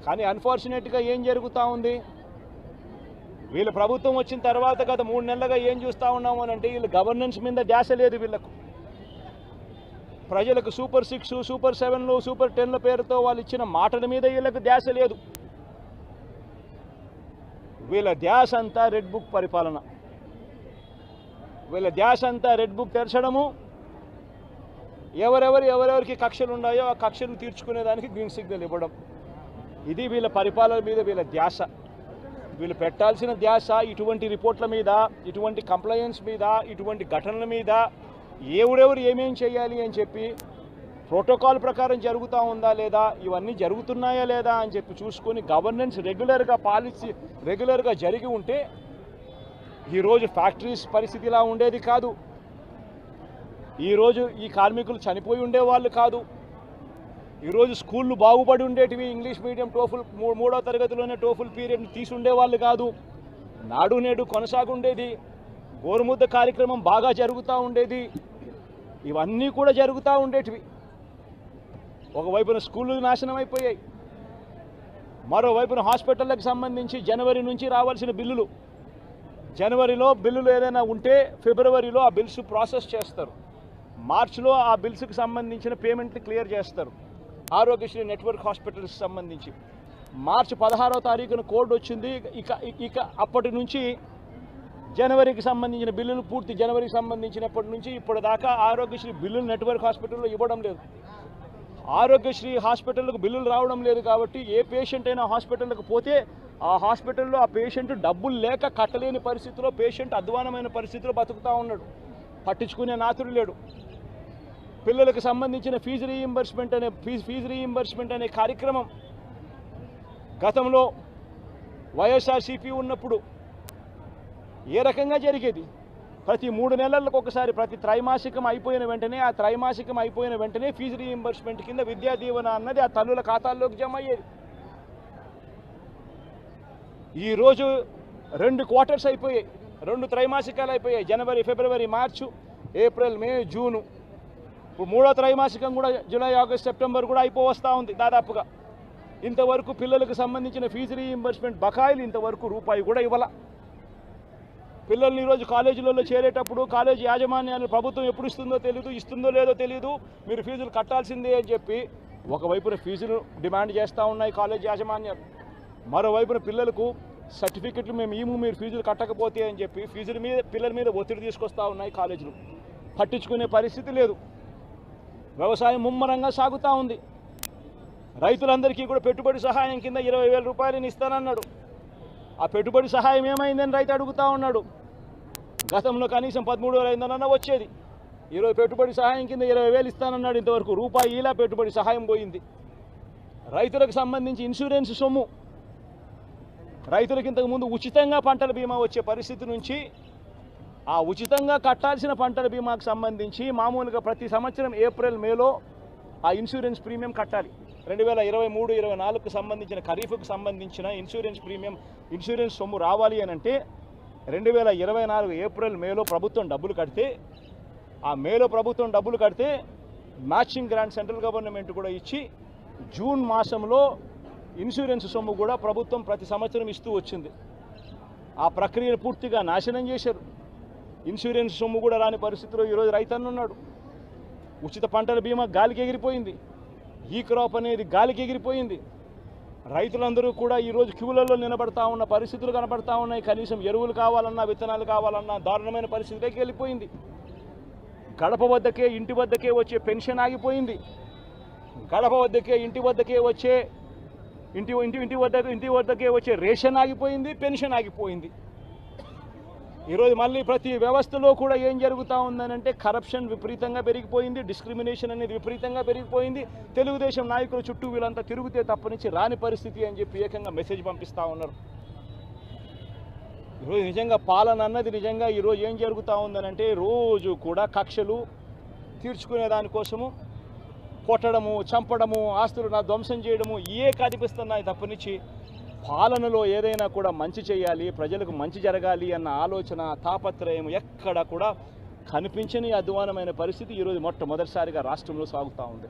కానీ అన్ఫార్చునేట్గా ఏం జరుగుతూ ఉంది, వీళ్ళ ప్రభుత్వం వచ్చిన తర్వాత గత 3 నెలలుగా ఏం చూస్తూ ఉన్నాము అని అంటే వీళ్ళు గవర్నెన్స్ మీద ధ్యాస లేదు. వీళ్ళకు ప్రజలకు సూపర్ 6, సూపర్ 7, సూపర్ 10 పేరుతో వాళ్ళు ఇచ్చిన మాటల మీద వీళ్ళకు ధ్యాస లేదు. వీళ్ళ ధ్యాస అంతా రెడ్ బుక్ పరిపాలన, వీళ్ళ ధ్యాస అంతా రెడ్ బుక్ తెరచడము, ఎవరెవరికి కక్షలు ఉన్నాయో ఆ కక్షలు తీర్చుకునేదానికి గ్రీన్ సిగ్నల్ ఇవ్వడం. ఇది వీళ్ళ పరిపాలన మీద వీళ్ళ ధ్యాస. వీళ్ళు పెట్టాల్సిన ధ్యాస ఇటువంటి రిపోర్ట్ల మీద, ఇటువంటి కంప్లైంట్స్ మీద, ఇటువంటి ఘటనల మీద ఎవరెవరు ఏమేం చేయాలి అని చెప్పి ప్రోటోకాల్ ప్రకారం జరుగుతూ ఉందా లేదా, ఇవన్నీ జరుగుతున్నాయా లేదా అని చెప్పి చూసుకొని గవర్నెన్స్ రెగ్యులర్గా పాలసీ రెగ్యులర్గా జరిగి ఉంటే ఈరోజు ఫ్యాక్టరీస్ పరిస్థితి ఇలా ఉండేది కాదు. ఈరోజు ఈ కార్మికులు చనిపోయి ఉండేవాళ్ళు కాదు. ఈరోజు స్కూళ్ళు బాగుపడి ఉండేటివి. ఇంగ్లీష్ మీడియం టోఫుల్ 3వ తరగతిలోనే టోఫుల్ పీరియడ్ని తీసుండేవాళ్ళు కాదు. నాడు నేడు కొనసాగుండేది. గోరుముద్ద కార్యక్రమం బాగా జరుగుతూ ఉండేది. ఇవన్నీ కూడా జరుగుతూ ఉండేటివి. ఒకవైపున స్కూళ్ళు నాశనం అయిపోయాయి, మరోవైపున హాస్పిటళ్ళకి సంబంధించి జనవరి నుంచి రావాల్సిన బిల్లులు, జనవరిలో బిల్లులు ఏదైనా ఉంటే ఫిబ్రవరిలో ఆ బిల్స్ ప్రాసెస్ చేస్తారు, మార్చిలో ఆ బిల్స్కి సంబంధించిన పేమెంట్ని క్లియర్ చేస్తారు. ఆరోగ్యశ్రీ నెట్వర్క్ హాస్పిటల్స్కి సంబంధించి మార్చి 16వ తారీఖున కోడ్ వచ్చింది. ఇక అప్పటి నుంచి జనవరికి సంబంధించిన బిల్లులు పూర్తి జనవరికి సంబంధించినప్పటి నుంచి ఇప్పటిదాకా ఆరోగ్యశ్రీ బిల్లులు నెట్వర్క్ హాస్పిటల్లో ఇవ్వడం లేదు. ఆరోగ్యశ్రీ హాస్పిటల్కు బిల్లులు రావడం లేదు కాబట్టి ఏ పేషెంట్ అయినా హాస్పిటల్కి పోతే ఆ హాస్పిటల్లో ఆ పేషెంట్ డబ్బులు లేక కట్టలేని పరిస్థితిలో, పేషెంట్ అధ్వానమైన పరిస్థితిలో బతుకుతూ ఉన్నాడు. పట్టించుకునే నాతుడు లేడు. పిల్లలకు సంబంధించిన ఫీజు రీయింబర్స్మెంట్ అనే కార్యక్రమం గతంలో వైఎస్ఆర్సీపీ ఉన్నప్పుడు ఏ రకంగా జరిగేది? ప్రతి 3 నెలలకు ఒకసారి, ప్రతి త్రైమాసికం అయిపోయిన వెంటనే, ఆ త్రైమాసికం అయిపోయిన వెంటనే ఫీజు రీయింబర్స్మెంట్ కింద విద్యా దీవెన అన్నది ఆ తల్లుల ఖాతాల్లోకి జమ అయ్యేది. ఈరోజు 2 క్వార్టర్స్ అయిపోయాయి, 2 త్రైమాసికాలు అయిపోయాయి. జనవరి, ఫిబ్రవరి, మార్చు, ఏప్రిల్, మే, జూను. ఇప్పుడు 3వ త్రైమాసికం కూడా జూలై, ఆగస్ట్, సెప్టెంబర్ కూడా అయిపోవస్తూ ఉంది దాదాపుగా. ఇంతవరకు పిల్లలకు సంబంధించిన ఫీజు రీయింబర్స్మెంట్ బకాయిలు ఇంతవరకు రూపాయి కూడా ఇవ్వాల. పిల్లల్ని ఈరోజు కాలేజీలలో చేరేటప్పుడు కాలేజీ యాజమాన్యాలు ప్రభుత్వం ఎప్పుడు ఇస్తుందో తెలియదు, ఇస్తుందో లేదో తెలియదు, మీరు ఫీజులు కట్టాల్సిందే అని చెప్పి ఒకవైపున ఫీజులు డిమాండ్ చేస్తూ ఉన్నాయి కాలేజీ యాజమాన్యాలు, మరోవైపున పిల్లలకు సర్టిఫికెట్లు మేము మీరు ఫీజులు కట్టకపోతే అని చెప్పి పిల్లల మీద ఒత్తిడి తీసుకొస్తూ ఉన్నాయి కాలేజీలు. పట్టించుకునే పరిస్థితి లేదు. వ్యవసాయం ముమ్మరంగా సాగుతూ ఉంది. రైతులందరికీ కూడా పెట్టుబడి సహాయం కింద 20,000 రూపాయలని ఇస్తానన్నాడు. ఆ పెట్టుబడి సహాయం ఏమైందని రైతు అడుగుతూ ఉన్నాడు. గతంలో కనీసం 13,500 వచ్చేది. ఈరోజు పెట్టుబడి సహాయం కింద 20,000 ఇస్తానన్నాడు. ఇంతవరకు రూపాయి ఇలా పెట్టుబడి సహాయం పోయింది. రైతులకు సంబంధించి ఇన్సూరెన్స్ సొమ్ము, రైతులకు ఇంతకుముందు ఉచితంగా పంటల బీమా వచ్చే పరిస్థితి నుంచి ఆ ఉచితంగా కట్టాల్సిన పంటల బీమాకు సంబంధించి మామూలుగా ప్రతి సంవత్సరం ఏప్రిల్, మేలో ఆ ఇన్సూరెన్స్ ప్రీమియం కట్టాలి. 2023-24కు సంబంధించిన ఖరీఫ్కు సంబంధించిన ఇన్సూరెన్స్ సొమ్ము రావాలి అని అంటే 2024 ఏప్రిల్, మేలో ప్రభుత్వం డబ్బులు కడితే, ఆ మేలో ప్రభుత్వం డబ్బులు కడితే మ్యాచింగ్ గ్రాంట్ సెంట్రల్ గవర్నమెంట్ కూడా ఇచ్చి జూన్ మాసంలో ఇన్సూరెన్స్ సొమ్ము కూడా ప్రభుత్వం ప్రతి సంవత్సరం ఇస్తూ వచ్చింది. ఆ ప్రక్రియను పూర్తిగా నాశనం చేశారు. ఇన్సూరెన్స్ సొమ్ము కూడా రాని పరిస్థితిలో ఈరోజు రైతన్న ఉన్నాడు. ఉచిత పంటల బీమా గాలికి ఎగిరిపోయింది. ఈ క్రాప్ అనేది గాలికి ఎగిరిపోయింది. రైతులందరూ కూడా ఈరోజు క్యూలలో నిలబడతా ఉన్న పరిస్థితులు కనబడతా ఉన్నాయి. కనీసం ఎరువులు కావాలన్నా, విత్తనాలు కావాలన్నా దారుణమైన పరిస్థితిలోకి వెళ్ళిపోయింది. గడప వద్దకే, ఇంటి వద్దకే వచ్చే పెన్షన్ ఆగిపోయింది. గడప వద్దకే, ఇంటి వద్దకే వచ్చే రేషన్ ఆగిపోయింది, పెన్షన్ ఆగిపోయింది. ఈరోజు మళ్ళీ ప్రతి వ్యవస్థలో కూడా ఏం జరుగుతూ ఉందనంటే కరప్షన్ విపరీతంగా పెరిగిపోయింది, డిస్క్రిమినేషన్ అనేది విపరీతంగా పెరిగిపోయింది. తెలుగుదేశం నాయకుల చుట్టూ వీళ్ళంతా తిరుగుతే తప్పనించి రాని పరిస్థితి అని చెప్పి ఏకంగా మెసేజ్ పంపిస్తూ ఉన్నారు. ఈరోజు నిజంగా పాలన అన్నది నిజంగా ఈరోజు ఏం జరుగుతూ ఉందనంటే రోజు కూడా కక్షలు తీర్చుకునే దానికోసము కొట్టడము, చంపడము, ఆస్తులు ధ్వంసం చేయడము కనిపిస్తున్నాయి తప్పనించి పాలనలో ఏదైనా కూడా మంచి చేయాలి, ప్రజలకు మంచి జరగాలి అన్న ఆలోచన, తాపత్రయం ఎక్కడ కూడా కనిపించని అధ్వానమైన పరిస్థితి ఈరోజు మొట్టమొదటిసారిగా రాష్ట్రంలో సాగుతూ ఉంది.